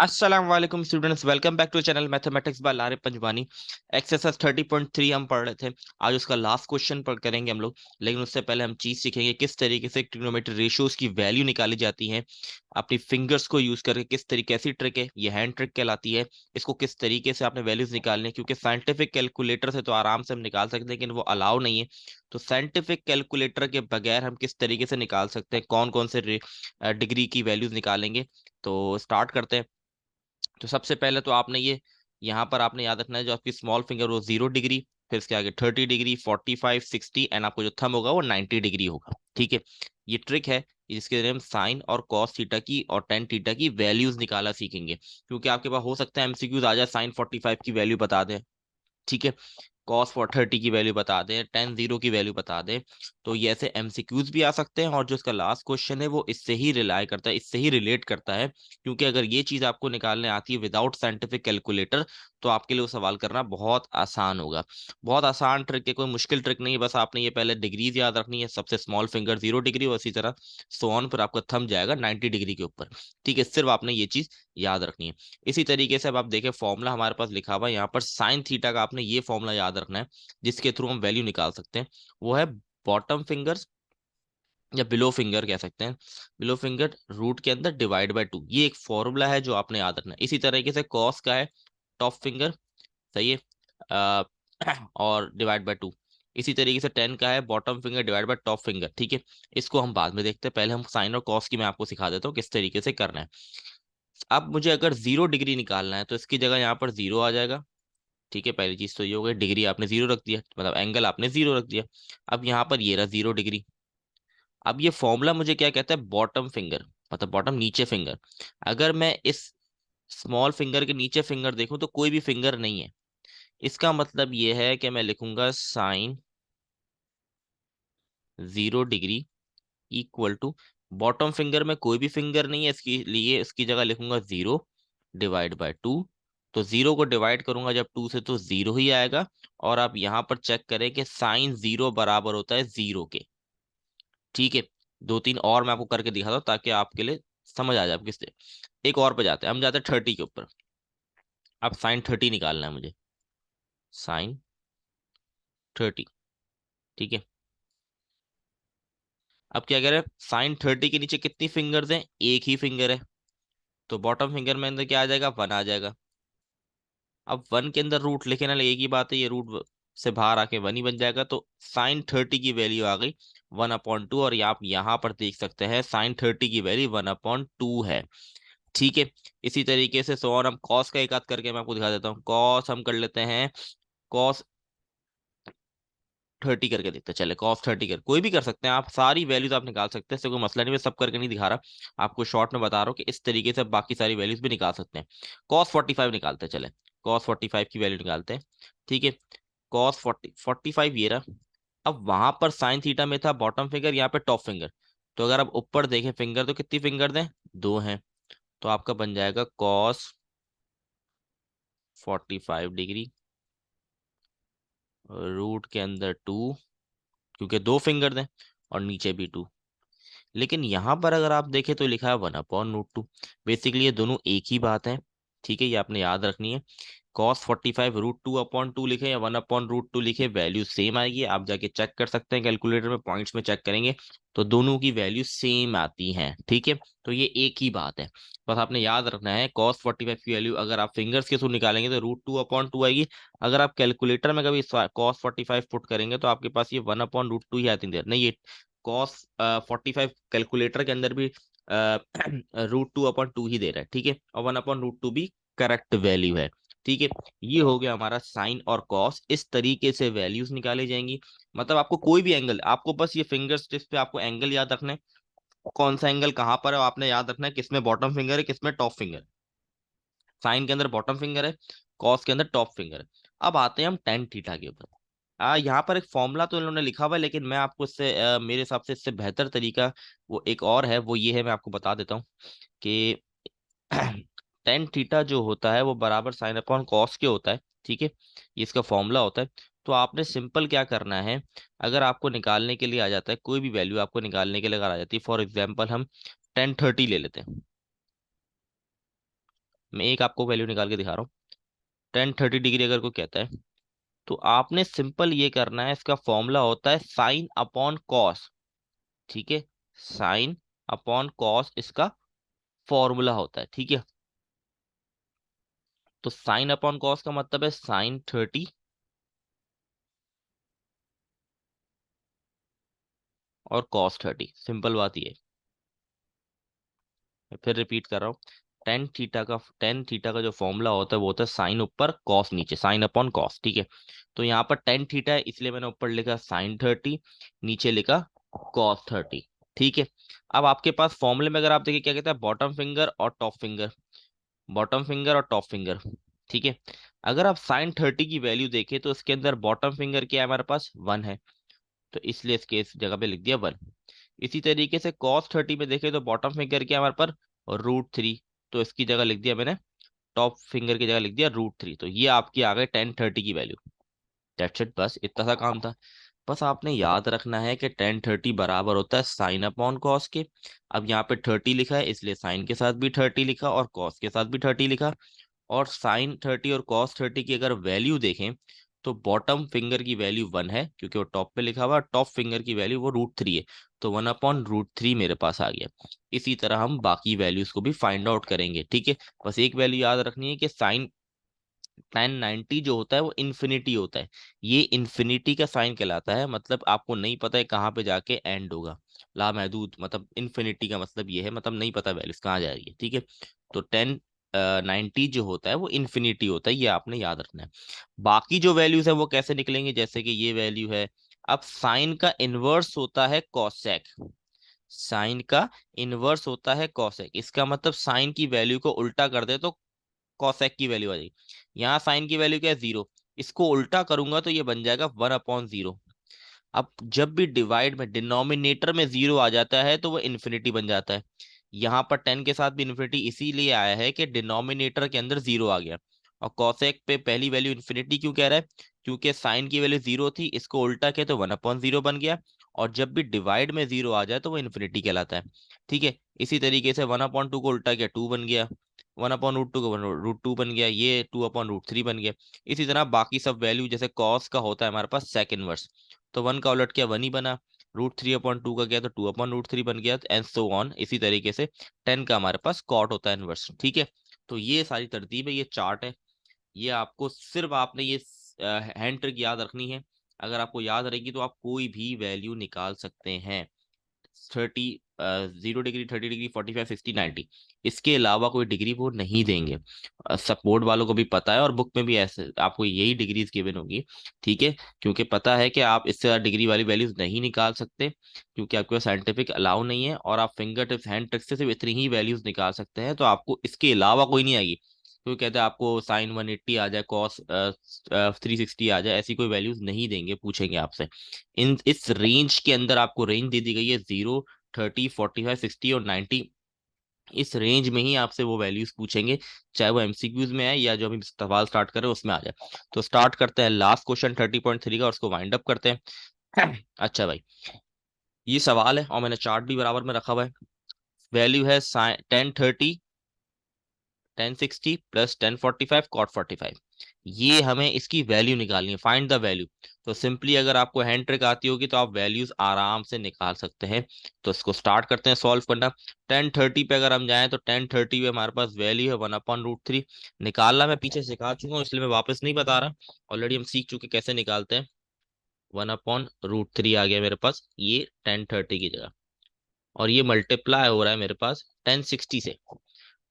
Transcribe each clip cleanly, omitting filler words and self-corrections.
अस्सलाम वालेकुम students, welcome back to channel mathematics by Lare Panjwani. Exercise 30.3 हम पढ़ रहे थे। आज उसका लास्ट क्वेश्चन पर करेंगे हम लोग, लेकिन उससे पहले हम चीज सीखेंगे किस तरीके से ट्रिग्नोमेट्री रेशियोज की वैल्यू निकाली जाती है अपनी फिंगर्स को यूज करके। किस तरीके ऐसी ट्रिक है, ये हैंड ट्रिक कहलाती है। इसको किस तरीके से आपने वैल्यूज निकालनी है, क्योंकि साइंटिफिक कैलकुलेटर से तो आराम से हम निकाल सकते हैं, लेकिन वो अलाउ नहीं है। तो साइंटिफिक कैलकुलेटर के बगैर हम किस तरीके से निकाल सकते हैं, कौन कौन से डिग्री की वैल्यूज निकालेंगे। तो स्टार्ट करते हैं। तो सबसे पहले तो आपने ये यहाँ पर आपने याद रखना है, जो आपकी स्मॉल फिंगर वो 0 डिग्री, फिर इसके आगे 30 डिग्री, 45, 60, एंड आपको जो थंब होगा वो 90 डिग्री होगा। ठीक है, ये ट्रिक है जिसके जरिए हम साइन और कॉस थीटा की और टेन थीटा की वैल्यूज निकाला सीखेंगे। क्योंकि आपके पास हो सकता है एमसीक्यूज आ जाए, साइन 45 की वैल्यू बता दें, ठीक है, कॉस फॉर 30 की वैल्यू बता दें, टेन जीरो की वैल्यू बता दें। तो ये ऐसे एमसीक्यूज भी आ सकते हैं, और जो इसका लास्ट क्वेश्चन है वो इससे ही रिलाई करता है, इससे ही रिलेट करता है। क्योंकि अगर ये चीज आपको निकालने आती है विदाउट साइंटिफिक कैलकुलेटर, तो आपके लिए वो सवाल करना बहुत आसान होगा। बहुत आसान ट्रिक है, कोई मुश्किल ट्रिक नहीं है। बस आपने ये पहले डिग्रीज याद रखनी है, सबसे स्मॉल फिंगर 0 डिग्री और इसी तरह सो ऑन, फिर आपका थंब जाएगा 90 डिग्री के ऊपर। ठीक है, सिर्फ आपने ये चीज याद रखनी है। इसी तरीके से अब आप देखें, फॉर्मूला हमारे पास लिखा हुआ है यहाँ पर साइन थीटा का। आपने ये फॉर्मूला याद रखना है जिसके थ्रू हम वैल्यू निकाल सकते हैं। वो है बॉटम फिंगर्स, या बिलो फिंगर कह सकते हैं, बिलो फिंगर रूट के अंदर डिवाइड बाय टू। ये एक फॉर्मूला है जो आपने याद रखना है। इसी तरीके से कॉस का है टॉप फिंगर, सही है, अ, और डिवाइड बाय टू। इसी तरीके से टेन का है bottom finger divide by top finger. ठीक है, इसको हम बाद में देखते हैं, पहले हम साइन और कॉस की मैं आपको सिखा देता हूँ किस तरीके से करना है। अब मुझे अगर 0 डिग्री निकालना है तो इसकी जगह यहाँ पर 0 आ जाएगा। ठीक है, पहली चीज तो ये हो गई, डिग्री आपने 0 रख दिया, मतलब एंगल आपने 0 रख दिया। अब यहाँ पर ये रहा 0 डिग्री। अब ये फॉर्मूला मुझे क्या कहता है, बॉटम फिंगर, मतलब बॉटम नीचे फिंगर। अगर मैं इस स्मॉल फिंगर के नीचे फिंगर देखूं तो कोई भी फिंगर नहीं है। इसका मतलब ये है कि मैं लिखूंगा sine 0 degree equal to, bottom finger में कोई भी फिंगर नहीं है, इसकी लिए इसकी जगह लिखूंगा 0 डिवाइड बाय टू। तो 0 को डिवाइड करूंगा जब 2 से तो 0 ही आएगा। और आप यहां पर चेक करें कि साइन 0 बराबर होता है 0 के। ठीक है, दो तीन और मैं आपको करके दिखाता हूँ ताकि आपके लिए समझ आ जाए आप किससे। एक और पे जाते हैं, हम जाते हैं 30 के ऊपर। अब साइन 30 निकालना है मुझे, साइन 30। ठीक है, अब क्या करें, साइन 30 के नीचे कितनी फिंगर्स हैं, एक ही फिंगर है। तो बॉटम फिंगर में अंदर क्या आ जाएगा, 1 आ जाएगा। अब 1 के अंदर रूट लिखे ना, एक ही बात है, ये रूट से बाहर आके 1 ही बन जाएगा। तो साइन 30 की वैल्यू आ गई 1/2, और आप यहाँ पर देख सकते हैं साइन 30 की वैल्यू 1/2 है। ठीक है, इसी तरीके से सो और हम कॉस का एक आध करके मैं आपको दिखा देता हूँ। कॉस हम कर लेते हैं, कॉस 30 करके देखते हैं। चले कॉस 30 कर, कोई भी कर सकते हैं आप, सारी वैल्यूज आप निकाल सकते हैं, इससे कोई मसला नहीं। मैं सब करके नहीं दिखा रहा, आपको शॉर्ट में बता रहा हूँ कि इस तरीके से बाकी सारी वैल्यूज भी निकाल सकते हैं। कॉस 45 निकालते हैं, चले कॉस 45 की वैल्यू निकालते हैं। ठीक है, कॉस 45 ये रहा। अब वहां पर साइन थीटा में था बॉटम फिंगर, यहाँ पे टॉप फिंगर। तो अगर आप ऊपर देखें फिंगर तो कितनी फिंगर दें, दो हैं। तो आपका बन जाएगा कॉस 45 डिग्री रूट के अंदर 2, क्योंकि दो फिंगर दें, और नीचे भी 2। लेकिन यहां पर अगर आप देखें तो लिखा है 1/√2। बेसिकली ये दोनों एक ही बात है। ठीक है, ये आपने याद रखनी है। कॉस 45 √2/2 लिखे या 1/√2 लिखे, वैल्यू सेम आएगी। आप जाके चेक कर सकते हैं कैलकुलेटर में, पॉइंट्स में चेक करेंगे तो दोनों की वैल्यू सेम आती हैं। ठीक है, तो ये एक ही बात है। बस आपने याद रखना है, कॉस 45 की वैल्यू अगर आप फिंगर्स के थ्रू निकालेंगे तो √2/2 आएगी। अगर आप कैलकुलेटर में कभी कॉस 45 पुट करेंगे तो आपके पास ये 1/√2 ही आती है। नहीं, ये कॉस 45 कैलकुलेटर के अंदर भी √2/2 ही दे रहा है। ठीक है, और 1/√2 भी करेक्ट वैल्यू है। ठीक है, ये हो गया हमारा साइन और कॉस। इस तरीके से वैल्यूज निकाली जाएंगी। मतलब आपको कोई भी एंगल, आपको बस ये फिंगर्स टिप्स पे आपको एंगल याद रखना है, कौन सा एंगल कहाँ पर है, आपने याद रखना है किसमें बॉटम फिंगर है किसमें टॉप फिंगर है। साइन के अंदर बॉटम फिंगर है, कॉस के अंदर टॉप फिंगर है। अब आते हैं हम टेन थीटा के ऊपर। यहाँ पर एक फॉर्मूला तो इन्होंने लिखा हुआ है, लेकिन मैं आपको इससे मेरे हिसाब से इससे बेहतर तरीका वो एक और है, वो ये है, मैं आपको बता देता हूँ कि टेन थीटा जो होता है वो बराबर साइन अपॉन कॉस के होता है। ठीक है, ये इसका फॉर्मूला होता है। तो आपने सिंपल क्या करना है, अगर आपको निकालने के लिए आ जाता है, कोई भी वैल्यू आपको निकालने के लिए अगर आ जाती है, फॉर एग्जाम्पल हम 1030 ले लेते हैं। मैं एक आपको वैल्यू निकाल के दिखा रहा हूँ। 10 30 डिग्री अगर कोई कहता है तो आपने सिंपल ये करना है, इसका फॉर्मूला होता है साइन अपॉन कॉस। ठीक है, साइन अपॉन कॉस इसका फॉर्मूला होता है। ठीक है, तो साइन अपॉन कॉस का मतलब है sin 30 और cos 30। सिंपल बात ये है। मैं फिर रिपीट कर रहा हूँ, टेन थीटा का जो फॉर्मूला होता है वो होता है साइन ऊपर कॉस नीचे, साइन अपॉन कॉस। ठीक है, तो यहाँ पर टेन थीटा है इसलिए मैंने ऊपर लिखा sin 30, नीचे लिखा cos 30। ठीक है, अब आपके पास फॉर्मूले में अगर आप देखिए क्या कहता है, बॉटम फिंगर और टॉप फिंगर, बॉटम फिंगर और टॉप फिंगर। ठीक है, अगर आप sin 30 की वैल्यू देखें तो इसके अंदर बॉटम फिंगर क्या है, हमारे पास 1 है, तो इसलिए इसके इस जगह पे लिख दिया 1। इसी तरीके से cos 30 में देखें तो बॉटम फिंगर क्या है हमारे पर, √3, तो इसकी जगह लिख दिया मैंने, टॉप फिंगर की जगह लिख दिया √3। तो ये आपकी आ गई 10 30 की वैल्यू। दैट्स इट, बस इतना सा काम था। बस आपने याद रखना है कि 10 30 बराबर होता है साइन अपॉन कॉस के। अब यहाँ पे 30 लिखा है इसलिए साइन के साथ भी 30 लिखा और कॉस के साथ भी 30 लिखा। और sin 30 और cos 30 की अगर वैल्यू देखें तो बॉटम फिंगर की वैल्यू 1 है क्योंकि वो टॉप पे लिखा हुआ है, टॉप फिंगर की वैल्यू वो √3 है, तो 1/√3 मेरे पास आ गया। इसी तरह हम बाकी वैल्यूज को भी फाइंड आउट करेंगे। ठीक है, बस एक वैल्यू याद रखनी है कि साइन 10 90 जो होता है वो इन्फिनिटी होता है। ये इन्फिनिटी का साइन कहलाता है, मतलब आपको नहीं पता है कहाँ पे जाके एंड होगा। लामहदूद मतलब इन्फिनिटी का मतलब ये है, मतलब नहीं पता वैल्यूज कहाँ जा रही है। ठीक है, तो 10 90 जो होता है वो इन्फिनिटी होता है, ये आपने याद रखना है। बाकी जो वैल्यूज है वो कैसे निकलेंगे, जैसे कि ये वैल्यू है। अब साइन का इनवर्स होता है कॉसेक, साइन का इनवर्स होता है कॉसेक, इसका मतलब साइन की वैल्यू को उल्टा कर दे तो कॉसेक की वैल्यू आ जाएगी। यहाँ साइन की वैल्यू क्या है, 0, इसको उल्टा करूंगा तो ये बन जाएगा 1/0। अब जब भी डिवाइड में डिनोमिनेटर में 0 आ जाता है तो वो इन्फिनिटी बन जाता है। यहाँ पर 10 के साथ भी इन्फिनिटी इसीलिए आया है कि डिनोमिनेटर के अंदर 0 आ गया। और कॉसेक पे पहली वैल्यू इन्फिनिटी क्यों कह रहा है, क्योंकि साइन की वैल्यू 0 थी, इसको उल्टा किया तो 1/0 बन गया। और जब भी डिवाइड में 0 आ जाए तो वो इन्फिनिटी कहलाता है। ठीक है, इसी तरीके से 1/2 को उल्टा किया 2 बन गया, 1/√2 को √2 बन गया, ये 2/√3 बन गया। इसी तरह बाकी सब वैल्यू, जैसे कॉस का होता है हमारे पास सेक इनवर्स, तो 1 का उलट किया 1 ही बना, √3/2 का गया तो 2/√3 बन गया, एंड सो ऑन। इसी तरीके से 10 का हमारे पास कॉट होता है इनवर्स। ठीक है, तो ये सारी तरतीब है, ये चार्ट है। ये आपको सिर्फ आपने ये हैंड ट्रिक याद रखनी है। अगर आपको याद रहेगी तो आप कोई भी वैल्यू निकाल सकते हैं। 30 0 डिग्री 30 डिग्री 45 60 90, इसके अलावा कोई डिग्री वो नहीं देंगे। सपोर्ट वालों को भी पता है और बुक में भी ऐसे आपको यही डिग्रीज गिवन होगी। ठीक है, क्योंकि पता है कि आप इससे ज्यादा डिग्री वाली वैल्यूज नहीं निकाल सकते, क्योंकि आपके पास साइंटिफिक अलाउ नहीं है, और आप फिंगर टिप्स हैंड ट्रिक्स से सिर्फ इतनी ही वैल्यूज निकाल सकते हैं, तो आपको इसके अलावा कोई नहीं आएगी। क्योंकि कहते हैं आपको साइन 180 आ जाए, कॉस 360 आ जाए, ऐसी कोई वैल्यूज नहीं देंगे, पूछेंगे आपसे। इन इस रेंज के अंदर आपको रेंज दे दी गई है, 0 30 45 60 और 90। इस रेंज में ही आपसे वो वैल्यूज पूछेंगे, चाहे वो एमसीक्यूज में है या जो अभी सवाल स्टार्ट करें उसमें आ जाए। तो स्टार्ट करते हैं लास्ट क्वेश्चन 30.3 का, और उसको वाइंड अप करते हैं। अच्छा भाई, ये सवाल है और मैंने चार्ट भी बराबर में रखा हुआ है। वैल्यू है 10 30 10 60 प्लस 10 45 cot 45। ये हमें इसकी वैल्यू निकालनी है, फाइंड द वैल्यू। तो सिंपली अगर आपको हैंड ट्रिक आती होगी तो आप वैल्यूज आराम से निकाल सकते हैं। तो इसको स्टार्ट करते हैं सॉल्व करना। 10 30 पे अगर हम जाएं तो 10 30 पे हमारे पास वैल्यू है 1/√3। निकालना मैं पीछे सिखा चुका हूँ इसलिए मैं वापस नहीं बता रहा, ऑलरेडी हम सीख चुके कैसे निकालते हैं। 1/√3 आ गया मेरे पास ये 10 30 की जगह, और ये मल्टीप्लाई हो रहा है मेरे पास 10 60 से।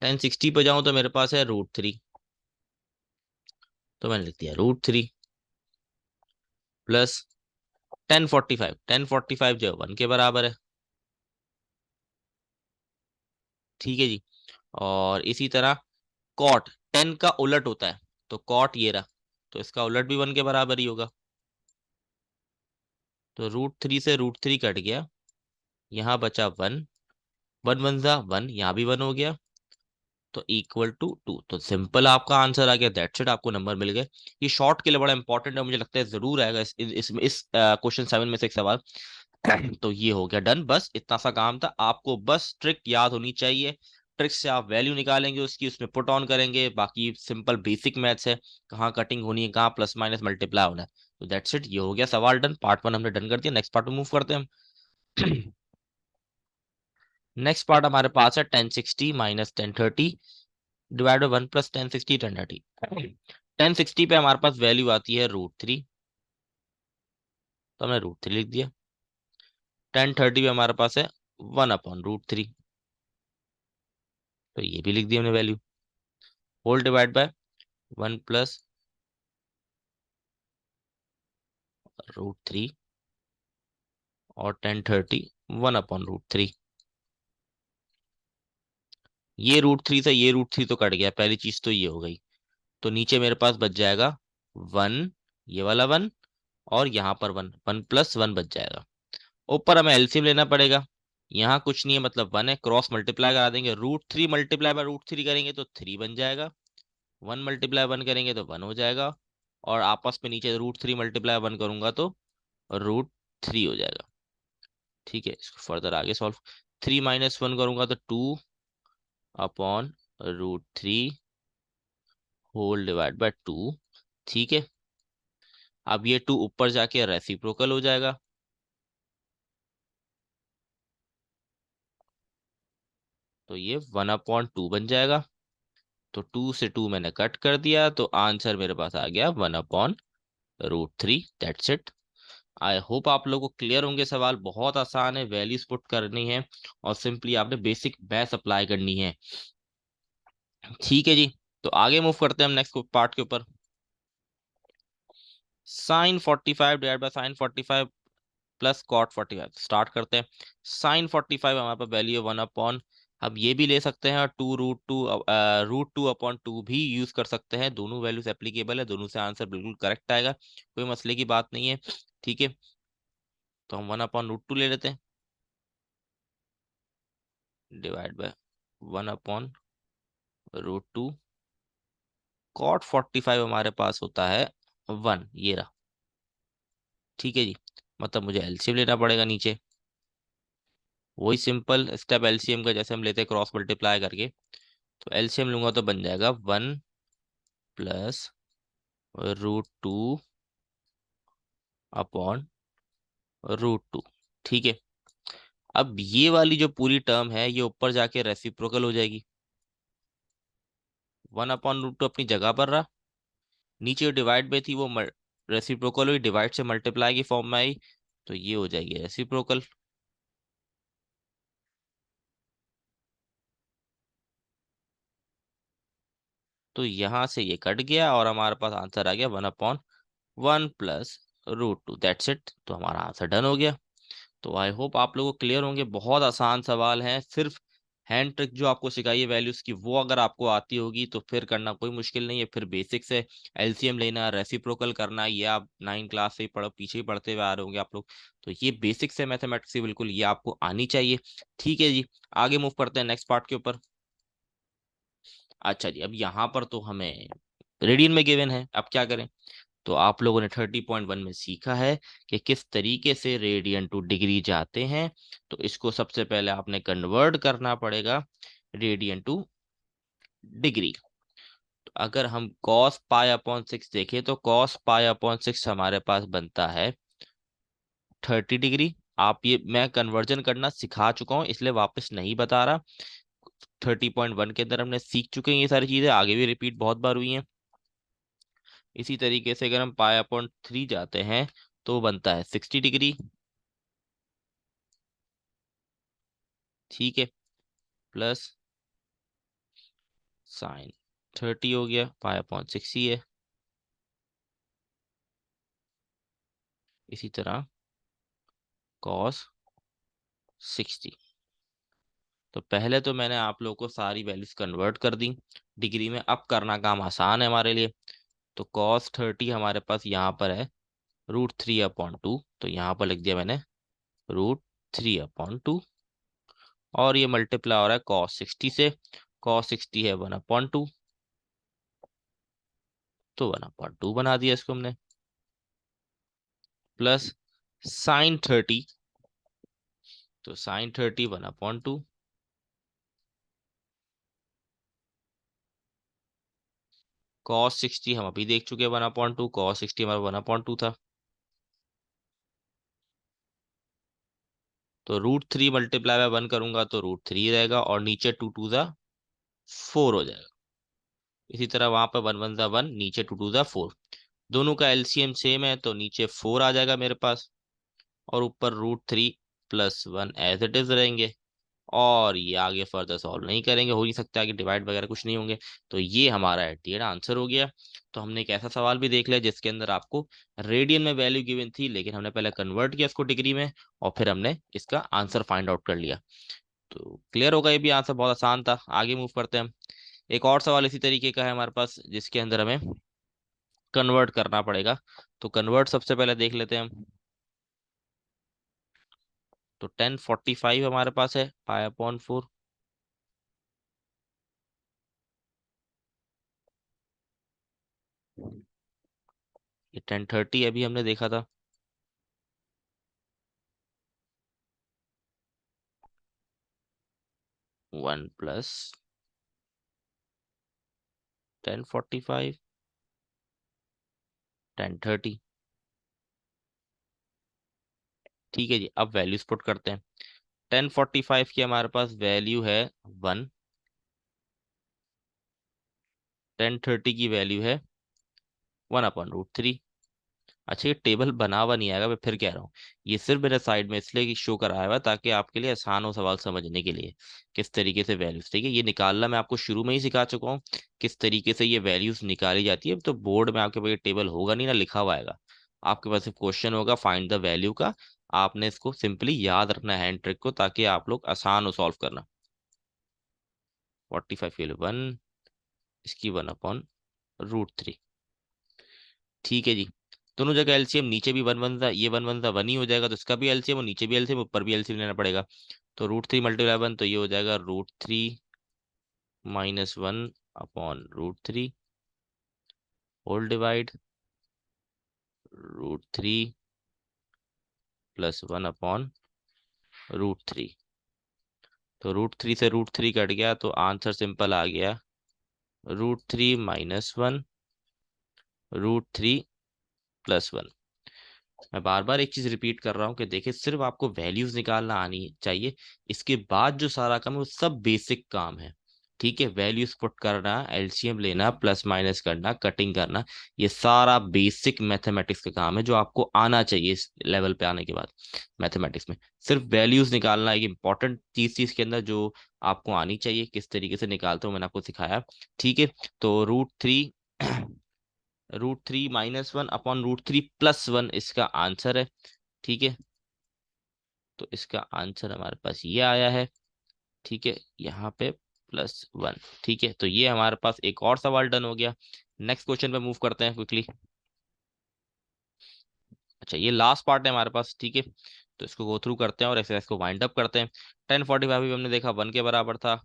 10 60 पे जाऊं तो मेरे पास है √3, तो मैंने लिख दिया √3 प्लस 10 45, 10 45 जो है 1 के बराबर है। ठीक है जी, और इसी तरह कॉट 10 का उलट होता है, तो कॉट ये रहा, तो इसका उलट भी 1 के बराबर ही होगा। तो √3 से √3 कट गया, यहाँ बचा 1, 1 1 जा 1, यहाँ भी 1 हो गया, तो इक्वल टू 2। तो सिंपल आपका आंसर आ गया, दैट्स इट, आपको नंबर मिल गए। ये शॉर्ट के लिए बड़ा इंपॉर्टेंट है, मुझे लगता है जरूर आएगा इस क्वेश्चन 7 में से एक सवाल। तो ये हो गया डन, बस इतना सा काम था, आपको बस ट्रिक याद होनी चाहिए। ट्रिक्स से आप वैल्यू निकालेंगे उसकी, उसमें पुट ऑन करेंगे, बाकी सिंपल बेसिक मैथ्स है, कहाँ कटिंग होनी है, कहाँ प्लस माइनस मल्टीप्लाई होना है। तो दैट्स इट, ये हो गया सवाल डन, पार्ट 1 हमने डन कर दिया। नेक्स्ट पार्ट में मूव करते हैं हम। नेक्स्ट पार्ट हमारे पास है 1060 माइनस 1030 डिवाइड बाई 1 प्लस 1060 1030। 1060 पे हमारे पास वैल्यू आती है √3, तो हमने √3 लिख दिया। 1030 पे हमारे पास है 1/√3, तो ये भी लिख दिया हमने value. Whole divide by 1 plus √3 और 1030 1/√3। ये √3 से ये √3 तो कट गया, पहली चीज तो ये हो गई। तो नीचे मेरे पास बच जाएगा 1, ये वाला 1, और यहाँ पर 1, 1 प्लस 1 बच जाएगा। ऊपर हमें एलसीएम लेना पड़ेगा। यहाँ कुछ नहीं है, मतलब 1 है, क्रॉस मल्टीप्लाई करा देंगे। √3 मल्टीप्लाई बाय √3 करेंगे तो 3 बन जाएगा। 1 मल्टीप्लाई 1 करेंगे तो 1 हो जाएगा, और आपस में नीचे √3 मल्टीप्लाई 1 करूंगा तो √3 हो जाएगा। ठीक है, इसको फर्दर आगे सॉल्व, 3 माइनस 1 करूंगा तो 2/√3 होल डिवाइड बाय 2। ठीक है, अब ये 2 ऊपर जाके रेसिप्रोकल हो जाएगा, तो ये 1/2 बन जाएगा। तो 2 से 2 मैंने कट कर दिया, तो आंसर मेरे पास आ गया 1/√3। That's it. आई होप आप लोगों को क्लियर होंगे सवाल, बहुत आसान है, वैल्यूज पुट करनी है और सिंपली आपने बेसिक मैथ्स अप्लाई करनी है। ठीक है जी, तो आगे मूव करते हैं हम नेक्स्ट पार्ट के ऊपर। sin 45 divide by sin 45 plus cot 45 start करते हैं। sin 45 हमारे पास वैल्यू है 1/, अब ये भी ले सकते हैं, और 2√2 भी यूज कर सकते हैं। दोनों वैल्यूज एप्लीकेबल है, दोनों से आंसर बिल्कुल करेक्ट आएगा, कोई मसले की बात नहीं है। ठीक है, तो हम 1/√2 ले लेते हैं, डिवाइड बाय 1/√2। cot 45 हमारे पास होता है 1, ये रहा। ठीक है जी, मतलब मुझे एलसीएम लेना पड़ेगा नीचे, वही सिंपल स्टेप एलसीएम का जैसे हम लेते हैं क्रॉस मल्टीप्लाई करके। तो एलसीएम लूंगा तो बन जाएगा 1 प्लस √2 अपॉन √2। ठीक है, अब ये वाली जो पूरी टर्म है ये ऊपर जाके रेसिप्रोकल हो जाएगी। 1/√2 अपनी जगह पर रहा, नीचे जो डिवाइड में थी वो रेसिप्रोकल हुई, डिवाइड से मल्टीप्लाई की फॉर्म में आई, तो ये हो जाएगी रेसिप्रोकल। तो यहां से ये कट गया और हमारे पास आंसर आ गया 1/1 प्लस √2। दैट्स इट, तो हमारा आंसर डन हो गया। तो आई होप आप लोगों को क्लियर होंगे, बहुत आसान सवाल है, सिर्फ हैंड ट्रिक जो आपको सिखाई है वैल्यूज की वो अगर आपको आती होगी तो फिर करना कोई मुश्किल नहीं है। फिर बेसिक से एलसीएम लेना, रेसिप्रोकल करना, ये आप 9 क्लास से ही पढ़ो, पीछे ही पढ़ते हुए आ रहे होंगे आप लोग, तो ये बेसिक से मैथमेटिक्स से बिल्कुल ये आपको आनी चाहिए। ठीक है जी, आगे मूव करते हैं नेक्स्ट पार्ट के ऊपर। अच्छा जी, अब यहाँ पर तो हमें रेडियन में गिवन है, अब क्या करें। तो आप लोगों ने 30.1 में सीखा है कि किस तरीके से रेडियन टू डिग्री जाते हैं, तो इसको सबसे पहले आपने कन्वर्ट करना पड़ेगा रेडियन टू डिग्री। तो अगर हम cos π/6 देखें तो cos π/6 हमारे पास बनता है 30 डिग्री। आप ये मैं कन्वर्जन करना सिखा चुका हूँ इसलिए वापस नहीं बता रहा, 30.1 के अंदर हमने सीख चुके हैं, ये सारी चीजें आगे भी रिपीट बहुत बार हुई हैं। इसी तरीके से अगर हम π/3 जाते हैं तो बनता है 60 डिग्री। ठीक है, प्लस sin 30 हो गया, π/6 ही है। इसी तरह cos 60। तो पहले तो मैंने आप लोगों को सारी वैल्यूज कन्वर्ट कर दी डिग्री में, अब करना काम आसान है हमारे लिए। तो cos 30 हमारे पास यहाँ पर है √3/2, तो यहाँ पर लिख दिया मैंने √3/2, और ये मल्टीप्लाई हो रहा है cos 60 से, cos 60 है 1/2, तो 1/2 बना दिया इसको हमने, प्लस sin 30, तो sin 30 1/2, cos 60 हम अभी देख चुके हैं 1/2, cos 60 हमारा 1/2 था। तो √3 मल्टीप्लाई बाय 1 करूंगा तो √3 रहेगा और नीचे 2 2 4 हो जाएगा। इसी तरह वहां पर 1 1 1, नीचे 2 2 4। दोनों का एलसीएम सेम है तो नीचे 4 आ जाएगा मेरे पास और ऊपर √3 प्लस 1 एज इट इज रहेंगे। और ये आगे फर्दर सॉल्व नहीं करेंगे, हो नहीं सकता कि डिवाइड वगैरह कुछ नहीं होंगे। तो ये हमारा एट द एंड आंसर हो गया। तो हमने एक ऐसा सवाल भी देख लिया जिसके अंदर आपको रेडियन में वैल्यू गिवन थी, लेकिन हमने पहले कन्वर्ट किया इसको डिग्री में और फिर हमने इसका आंसर फाइंड आउट कर लिया। तो क्लियर होगा, ये भी आंसर बहुत आसान था। आगे मूव करते हैं हम। एक और सवाल इसी तरीके का है हमारे पास जिसके अंदर हमें कन्वर्ट करना पड़ेगा। तो कन्वर्ट सबसे पहले देख लेते हैं हम। तो 1045 हमारे पास है π/4। ये 1030 अभी हमने देखा था। 1 प्लस 1045 1030। ठीक है जी, अब वैल्यूज पुट करते हैं। 1045 की हमारे पास वैल्यू है 1, 1030 की वैल्यू है 1/√3। अच्छा, ये टेबल बना हुआ नहीं आएगा, मैं फिर कह रहा हूँ। ये सिर्फ मेरे साइड में इसलिए शो कराया हुआ है ताकि आपके लिए आसान हो सवाल समझने के लिए किस तरीके से वैल्यूज। ठीक है, ये निकालना मैं आपको शुरू में ही सिखा चुका हूँ किस तरीके से ये वैल्यूज निकाली जाती है। तो बोर्ड में आपके पास ये टेबल होगा नहीं ना, लिखा हुआ आएगा। आपके पास सिर्फ क्वेश्चन होगा फाइंड द वैल्यू का। आपने इसको सिंपली याद रखना है हैंड ट्रिक को, ताकि आप लोग आसान हो सॉल्व करना। 45 के लिए 1, इसकी 1/√3। ठीक है जी, दोनों जगह एलसीएम, नीचे भी 1 1 था, ये 1 1 1 ही हो जाएगा तो इसका भी एलसीएम और नीचे भी एलसीएम ऊपर भी एलसीएम लेना पड़ेगा। तो √3 मल्टीप्लाई 1 तो ये हो जाएगा √3 माइनस 1/√3 होल डिवाइड √3 प्लस 1/√3। तो √3 से √3 कट गया तो आंसर सिंपल आ गया √3 माइनस 1 √3 प्लस 1। मैं बार बार एक चीज रिपीट कर रहा हूँ कि देखिए, सिर्फ आपको वैल्यूज निकालना आनी चाहिए। इसके बाद जो सारा काम है वो सब बेसिक काम है। ठीक है, वैल्यूज पुट करना, एलसीएम लेना, प्लस माइनस करना, कटिंग करना, ये सारा बेसिक मैथमेटिक्स का काम है जो आपको आना चाहिए इस लेवल पे आने के बाद। मैथमेटिक्स में सिर्फ वैल्यूज निकालना एक इंपॉर्टेंट चीज थी इसके अंदर जो आपको आनी चाहिए। किस तरीके से निकालते हो मैंने आपको सिखाया। ठीक है, तो √3 √3 माइनस 1/√3 प्लस 1 इसका आंसर है। ठीक है, तो इसका आंसर हमारे पास ये आया है। ठीक है, यहाँ पे +1। ठीक है, तो ये हमारे पास एक और सवाल डन हो गया। नेक्स्ट क्वेश्चन पे मूव करते हैं क्विकली। अच्छा, ये लास्ट पार्ट है हमारे पास। ठीक है, तो इसको गो थ्रू करते हैं और एक्सरसाइज को वाइंड अप करते हैं। 1045 भी हमने देखा 1 के बराबर था।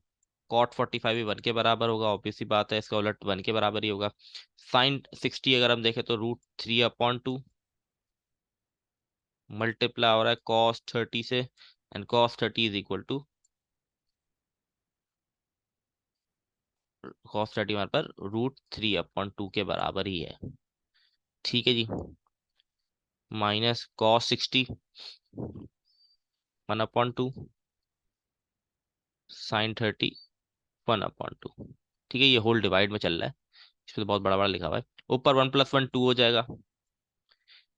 cot 45 भी 1 के बराबर होगा, ऑब्वियस सी बात है, इसका उलट 1 के बराबर ही होगा। sin 60 अगर हम देखें तो √3/2 मल्टीप्लाई हो रहा है cos 30 से, and cos 30 is equal to cos 30 हमारे पर √3/2 के बराबर ही है। ठीक है जी, माइनस cos 60 1/2 sin 30 1/2। ठीक है, ये होल डिवाइड में चल रहा है, इसमें तो बहुत बड़ा बड़ा लिखा हुआ है। ऊपर 1 + 1 2 हो जाएगा।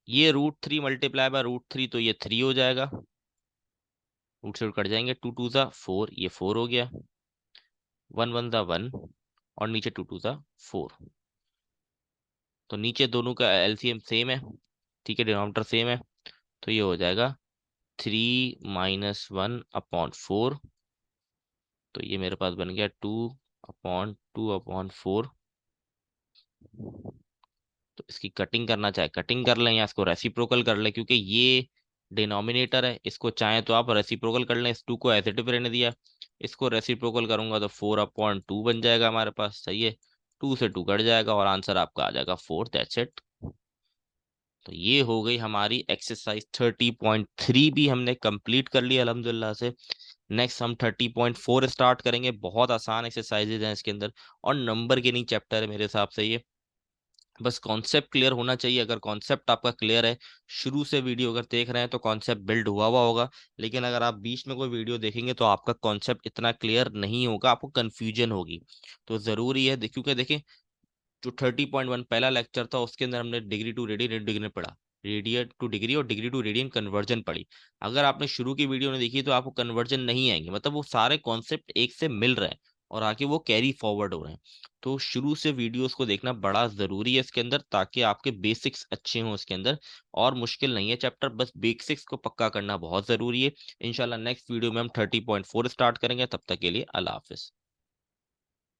ये √3 मल्टीप्लाई बाय √3 तो ये 3 हो जाएगा। रूट से रूट कट जाएंगे, 2 2 ज़ा 4, ये 4 हो गया। 1 1 ज़ा 1 और नीचे 2 2 ज़ा 4। तो नीचे दोनों का एलसीएम सेम है। ठीक है, डिनोमिनेटर सेम है। तो ये हो जाएगा 3 - 1/4। तो ये मेरे पास बन गया 2/2/4। तो इसकी कटिंग करना चाहे कटिंग कर लें या इसको रेसिप्रोकल कर लें, क्योंकि ये डिनोमिनेटर है। इसको चाहे तो आप रेसिप्रोकल कर लें, इस 2 को एज इट इज रहने दिया। इसको रेसिप्रोकल करूंगा तो 4/2 बन जाएगा हमारे पास। सही है, 2 से 2 कट जाएगा और आंसर आपका आ जाएगा 4। That's it. तो ये हो गई हमारी एक्सरसाइज 30.3 भी हमने कंप्लीट कर लिया अल्हम्दुलिल्लाह से। नेक्स्ट हम 30.4 स्टार्ट करेंगे। बहुत आसान एक्सरसाइजेज हैं इसके अंदर और नंबर के नहीं चैप्टर है मेरे हिसाब से ये। बस कॉन्सेप्ट क्लियर होना चाहिए। अगर कॉन्सेप्ट आपका क्लियर है, शुरू से वीडियो अगर देख रहे हैं तो कॉन्सेप्ट बिल्ड हुआ हुआ होगा। लेकिन अगर आप बीच में कोई वीडियो देखेंगे तो आपका कॉन्सेप्ट इतना क्लियर नहीं होगा, आपको कंफ्यूजन होगी। तो जरूरी है क्योंकि देखिए, जो 30.1 पहला लेक्चर था उसके अंदर हमने डिग्री टू रेडियन डिग्री पढ़ा, रेडियन टू डिग्री और डिग्री टू रेडियन कन्वर्जन पढ़ी। अगर आपने शुरू की वीडियो ने देखी तो आपको कन्वर्जन नहीं आएंगे, मतलब वो सारे कॉन्सेप्ट एक से मिल रहे हैं और आगे वो कैरी फॉरवर्ड हो रहे हैं। तो शुरू से वीडियोस को देखना बड़ा जरूरी है इसके अंदर, ताकि आपके बेसिक्स अच्छे हों इसके अंदर। और मुश्किल नहीं है चैप्टर, बस बेसिक्स को पक्का करना बहुत जरूरी है। इंशाल्लाह नेक्स्ट वीडियो में हम 30.4 स्टार्ट करेंगे। तब तक के लिए अल्लाह हाफिज।